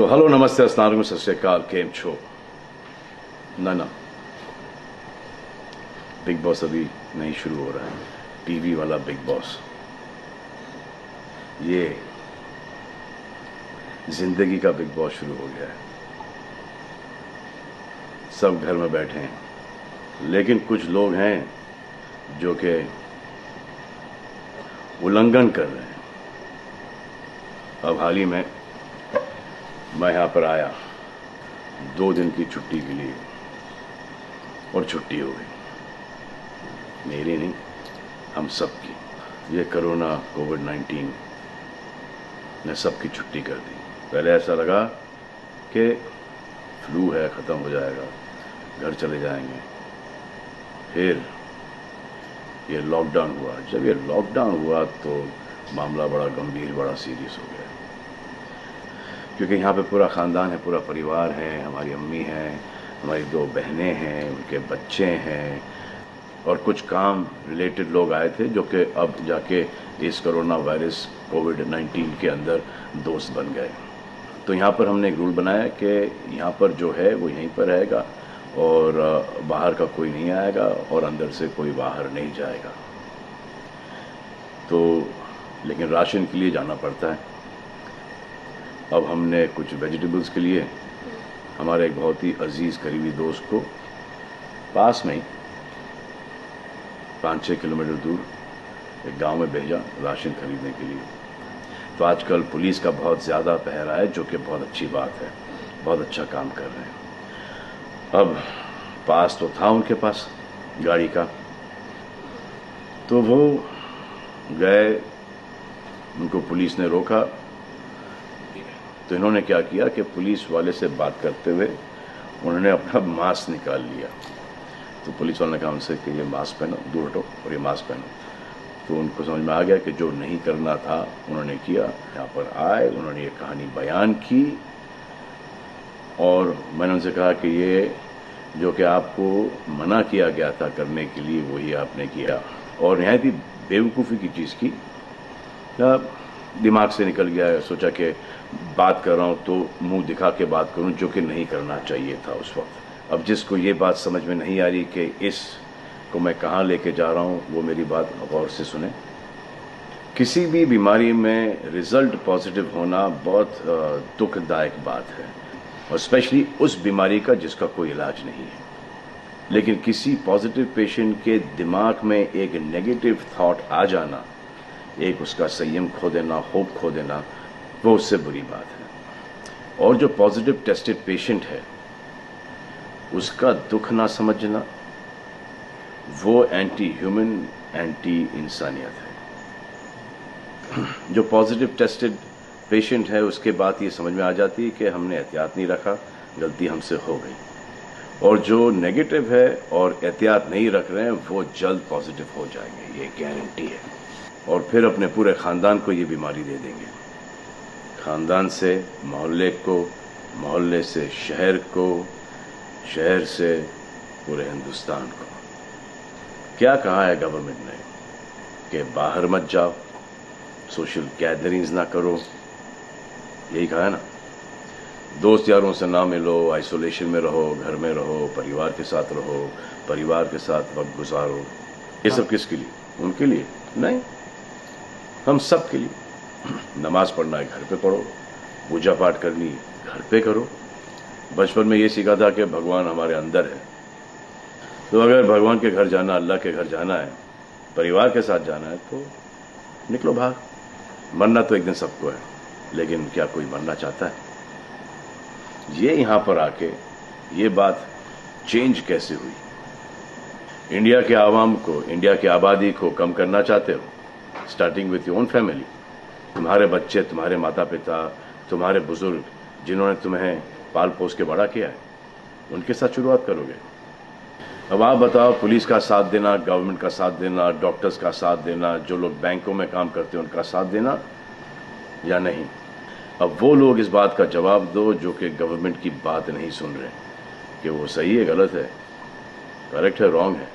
तो हेलो नमस्ते अस्सलाम वालेकुम सत श्री अकाल केम छो ना बिग बॉस अभी नहीं शुरू हो रहा है। टीवी वाला बिग बॉस, ये जिंदगी का बिग बॉस शुरू हो गया है। सब घर में बैठे हैं, लेकिन कुछ लोग हैं जो कि उल्लंघन कर रहे हैं। अब हाल ही में मैं यहां पर आया 2 दिन की छुट्टी के लिए, और छुट्टी हो गई। मेरी नहीं, हम सब की। ये कोरोना कोविड-19 ने सबकी छुट्टी कर दी। पहले ऐसा लगा कि फ्लू है, ख़त्म हो जाएगा, घर चले जाएंगे। फिर ये लॉकडाउन हुआ। जब ये लॉकडाउन हुआ तो मामला बड़ा गंभीर, बड़ा सीरियस हो गया, क्योंकि यहाँ पे पूरा ख़ानदान है, पूरा परिवार है। हमारी अम्मी हैं, हमारी 2 बहनें हैं, उनके बच्चे हैं, और कुछ काम रिलेटेड लोग आए थे जो कि अब जाके इस कोरोना वायरस कोविड-19 के अंदर दोस्त बन गए। तो यहाँ पर हमने एक रूल बनाया कि यहाँ पर जो है वो यहीं पर रहेगा, और बाहर का कोई नहीं आएगा, और अंदर से कोई बाहर नहीं जाएगा। तो लेकिन राशन के लिए जाना पड़ता है। अब हमने कुछ वेजिटेबल्स के लिए हमारे एक बहुत ही अजीज़ करीबी दोस्त को पास में ही 5-6 किलोमीटर दूर एक गांव में भेजा राशन खरीदने के लिए। तो आजकल पुलिस का बहुत ज़्यादा पहरा है, जो कि बहुत अच्छी बात है, बहुत अच्छा काम कर रहे हैं। अब पास तो था उनके पास गाड़ी का, तो वो गए, उनको पुलिस ने रोका। तो इन्होंने क्या किया कि पुलिस वाले से बात करते हुए उन्होंने अपना मास्क निकाल लिया। तो पुलिस वाले ने कहा उनसे कि ये मास्क पहनो, दूर हटो और ये मास्क पहनो। तो उनको समझ में आ गया कि जो नहीं करना था उन्होंने किया। यहाँ पर आए, उन्होंने ये कहानी बयान की, और मैंने उनसे कहा कि ये जो कि आपको मना किया गया था करने के लिए, वही आपने किया, और नहायत ही बेवकूफ़ी की चीज़ की। दिमाग से निकल गया। सोचा कि बात कर रहा हूँ तो मुंह दिखा के बात करूँ, जो कि नहीं करना चाहिए था उस वक्त। अब जिसको ये बात समझ में नहीं आ रही कि इस को मैं कहाँ लेके जा रहा हूँ, वो मेरी बात गौर से सुने। किसी भी बीमारी में रिजल्ट पॉजिटिव होना बहुत दुखदायक बात है, और स्पेशली उस बीमारी का जिसका कोई इलाज नहीं है। लेकिन किसी पॉजिटिव पेशेंट के दिमाग में एक नेगेटिव थॉट आ जाना, एक उसका संयम खो देना, होप खो देना, वो उससे बुरी बात है। और जो पॉजिटिव टेस्टेड पेशेंट है, उसका दुख ना समझना, वो एंटी ह्यूमन, एंटी इंसानियत है। जो पॉजिटिव टेस्टेड पेशेंट है, उसके बाद ये समझ में आ जाती है कि हमने एहतियात नहीं रखा, गलती हमसे हो गई। और जो नेगेटिव है और एहतियात नहीं रख रहे हैं, वो जल्द पॉजिटिव हो जाएंगे, ये गारंटी है। और फिर अपने पूरे ख़ानदान को ये बीमारी दे देंगे। ख़ानदान से मोहल्ले को, मोहल्ले से शहर को, शहर से पूरे हिंदुस्तान को। क्या कहा है गवर्नमेंट ने कि बाहर मत जाओ, सोशल गैदरिंग्स ना करो, यही कहा है ना। दोस्त यारों से ना मिलो, आइसोलेशन में रहो, घर में रहो, परिवार के साथ रहो, परिवार के साथ वक्त गुजारो। ये सब किसके लिए? उनके लिए नहीं, हम सब के लिए। नमाज पढ़ना है घर पे पढ़ो, पूजा पाठ करनी घर पे करो। बचपन में ये सीखा था कि भगवान हमारे अंदर है, तो अगर भगवान के घर जाना, अल्लाह के घर जाना है, परिवार के साथ जाना है, तो निकलो बाहर। मरना तो एक दिन सबको है, लेकिन क्या कोई मरना चाहता है? ये यहाँ पर आके ये बात चेंज कैसे हुई? इंडिया के आवाम को, इंडिया की आबादी को कम करना चाहते हो? Starting with your own family. तुम्हारे बच्चे, तुम्हारे माता पिता, तुम्हारे बुजुर्ग, जिन्होंने तुम्हें पाल पोस के बड़ा किया है, उनके साथ शुरुआत करोगे। अब आप बताओ, पुलिस का साथ देना, गवर्नमेंट का साथ देना, डॉक्टर्स का साथ देना, जो लोग बैंकों में काम करते हैं उनका साथ देना या नहीं? अब वो लोग इस बात का जवाब दो जो कि गवर्नमेंट की बात नहीं सुन रहे, कि वो सही है, गलत है, करेक्ट है, रॉन्ग है,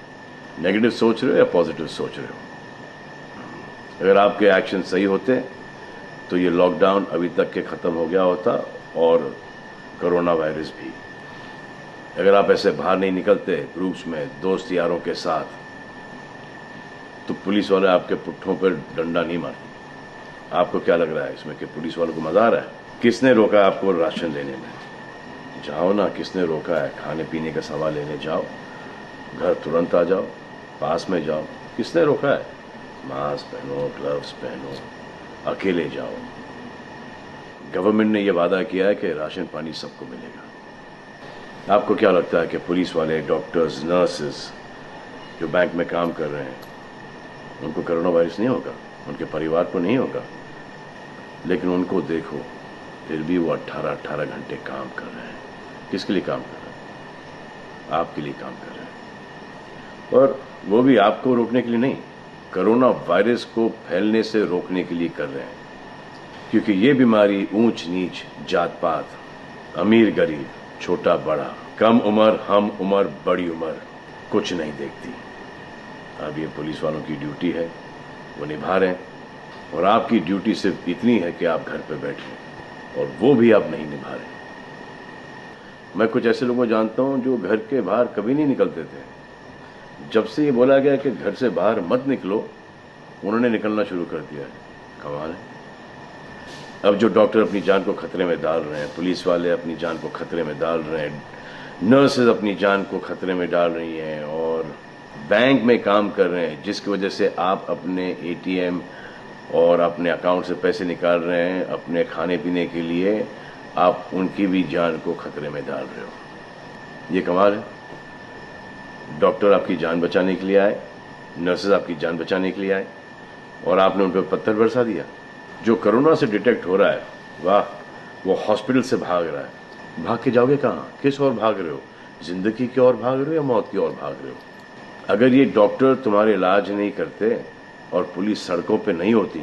नेगेटिव सोच रहे हो या पॉजिटिव सोच रहे हो। अगर आपके एक्शन सही होते तो ये लॉकडाउन अभी तक के ख़त्म हो गया होता, और कोरोना वायरस भी। अगर आप ऐसे बाहर नहीं निकलते ग्रुप्स में दोस्त यारों के साथ, तो पुलिस वाले आपके पुट्ठों पर डंडा नहीं मारते। आपको क्या लग रहा है इसमें कि पुलिस वालों को मजा आ रहा है? किसने रोका आपको राशन लेने में? जाओ ना, किसने रोका है? खाने पीने का सामान लेने जाओ, घर तुरंत आ जाओ, पास में जाओ, किसने रोका है? मास्क पहनो, ग्लव्स पहनो, अकेले जाओ। गवर्नमेंट ने यह वादा किया है कि राशन पानी सबको मिलेगा। आपको क्या लगता है कि पुलिस वाले, डॉक्टर्स, नर्सेस जो बैंक में काम कर रहे हैं, उनको कोरोना वायरस नहीं होगा? उनके परिवार को नहीं होगा? लेकिन उनको देखो, फिर भी वो 18-18 घंटे काम कर रहे हैं। किसके लिए काम कर रहे हैं? आपके लिए काम कर रहे हैं। और वो भी आपको रोकने के लिए नहीं, कोरोना वायरस को फैलने से रोकने के लिए कर रहे हैं। क्योंकि ये बीमारी ऊंच नीच, जात पात, अमीर गरीब, छोटा बड़ा, कम उम्र, हम उम्र, बड़ी उम्र कुछ नहीं देखती। अब ये पुलिस वालों की ड्यूटी है, वो निभा रहे हैं। और आपकी ड्यूटी सिर्फ इतनी है कि आप घर पे बैठे, और वो भी आप नहीं निभा रहे। मैं कुछ ऐसे लोगों को जानता हूं जो घर के बाहर कभी नहीं निकलते थे। जब से ये बोला गया कि घर से बाहर मत निकलो, उन्होंने निकलना शुरू कर दिया है। कमाल है। अब जो डॉक्टर अपनी जान को खतरे में डाल रहे हैं, पुलिस वाले अपनी जान को खतरे में डाल रहे हैं, नर्सेज अपनी जान को खतरे में डाल रही हैं, और बैंक में काम कर रहे हैं, जिसकी वजह से आप अपने एटीएम और अपने अकाउंट से पैसे निकाल रहे हैं अपने खाने पीने के लिए, आप उनकी भी जान को खतरे में डाल रहे हो। ये कमाल है। डॉक्टर आपकी जान बचाने के लिए आए, नर्सेज आपकी जान बचाने के लिए आए, और आपने उन पर पत्थर बरसा दिया। जो कोरोना से डिटेक्ट हो रहा है, वाह, वो हॉस्पिटल से भाग रहा है। भाग के जाओगे कहाँ? किस ओर भाग रहे हो? जिंदगी की ओर भाग रहे हो या मौत की ओर भाग रहे हो? अगर ये डॉक्टर तुम्हारे इलाज नहीं करते और पुलिस सड़कों पे नहीं होती,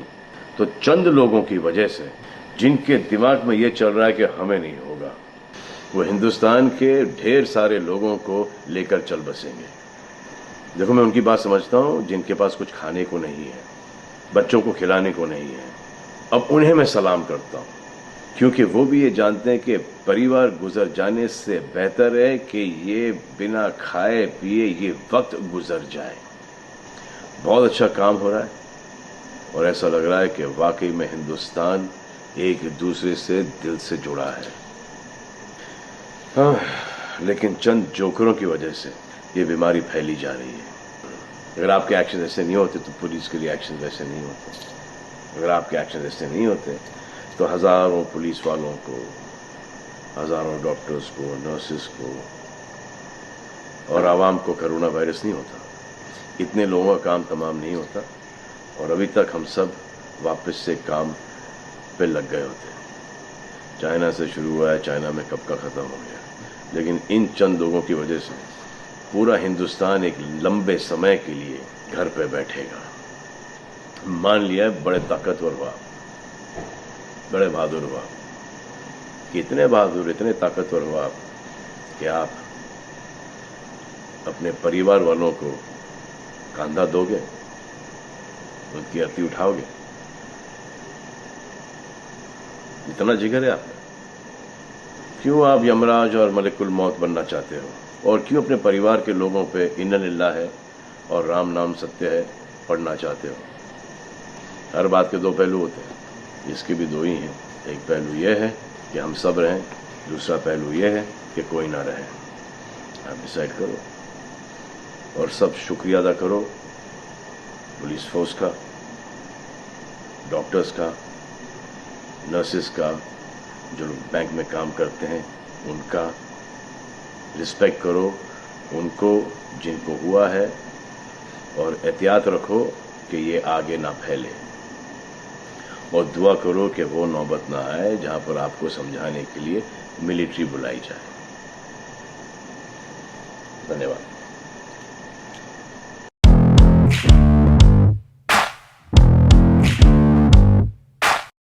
तो चंद लोगों की वजह से, जिनके दिमाग में ये चल रहा है कि हमें नहीं होगा, वो हिंदुस्तान के ढेर सारे लोगों को लेकर चल बसेंगे। देखो, मैं उनकी बात समझता हूँ जिनके पास कुछ खाने को नहीं है, बच्चों को खिलाने को नहीं है। अब उन्हें मैं सलाम करता हूँ, क्योंकि वो भी ये जानते हैं कि परिवार गुजर जाने से बेहतर है कि ये बिना खाए पिए ये वक्त गुजर जाए। बहुत अच्छा काम हो रहा है, और ऐसा लग रहा है कि वाकई में हिंदुस्तान एक दूसरे से दिल से जुड़ा है। हाँ, लेकिन चंद जोकरों की वजह से ये बीमारी फैली जा रही है। अगर आपके एक्शन ऐसे नहीं होते तो पुलिस के लिए एक्शन वैसे नहीं होते। अगर आपके एक्शन ऐसे नहीं होते तो हजारों पुलिस वालों को, हजारों डॉक्टर्स को, नर्सेस को और आवाम को कोरोना वायरस नहीं होता। इतने लोगों का काम तमाम नहीं होता, और अभी तक हम सब वापस से काम पे लग गए होते। चाइना से शुरू हुआ है, चाइना में कब का ख़त्म हो गया। लेकिन इन चंद लोगों की वजह से पूरा हिंदुस्तान एक लंबे समय के लिए घर पे बैठेगा। मान लिया है बड़े ताकतवर हुआ, बड़े बहादुर हुआ, इतने बहादुर, इतने ताकतवर हुआ कि आप अपने परिवार वालों को कंधा दोगे, उनकी अर्थी उठाओगे। इतना जिगर है आप में। क्यों आप यमराज और मलिकुल मौत बनना चाहते हो? और क्यों अपने परिवार के लोगों पे इन्ना लिल्लाह है और राम नाम सत्य है पढ़ना चाहते हो? हर बात के दो पहलू होते हैं, इसके भी दो ही हैं। एक पहलू यह है कि हम सब रहें, दूसरा पहलू यह है कि कोई ना रहे। आप डिसाइड करो, और सब शुक्रिया अदा करो पुलिस फोर्स का, डॉक्टर्स का, नर्सेस का, जो लोग बैंक में काम करते हैं उनका रिस्पेक्ट करो, उनको जिनको हुआ है, और एहतियात रखो कि ये आगे ना फैले, और दुआ करो कि वो नौबत ना आए जहां पर आपको समझाने के लिए मिलिट्री बुलाई जाए। धन्यवाद।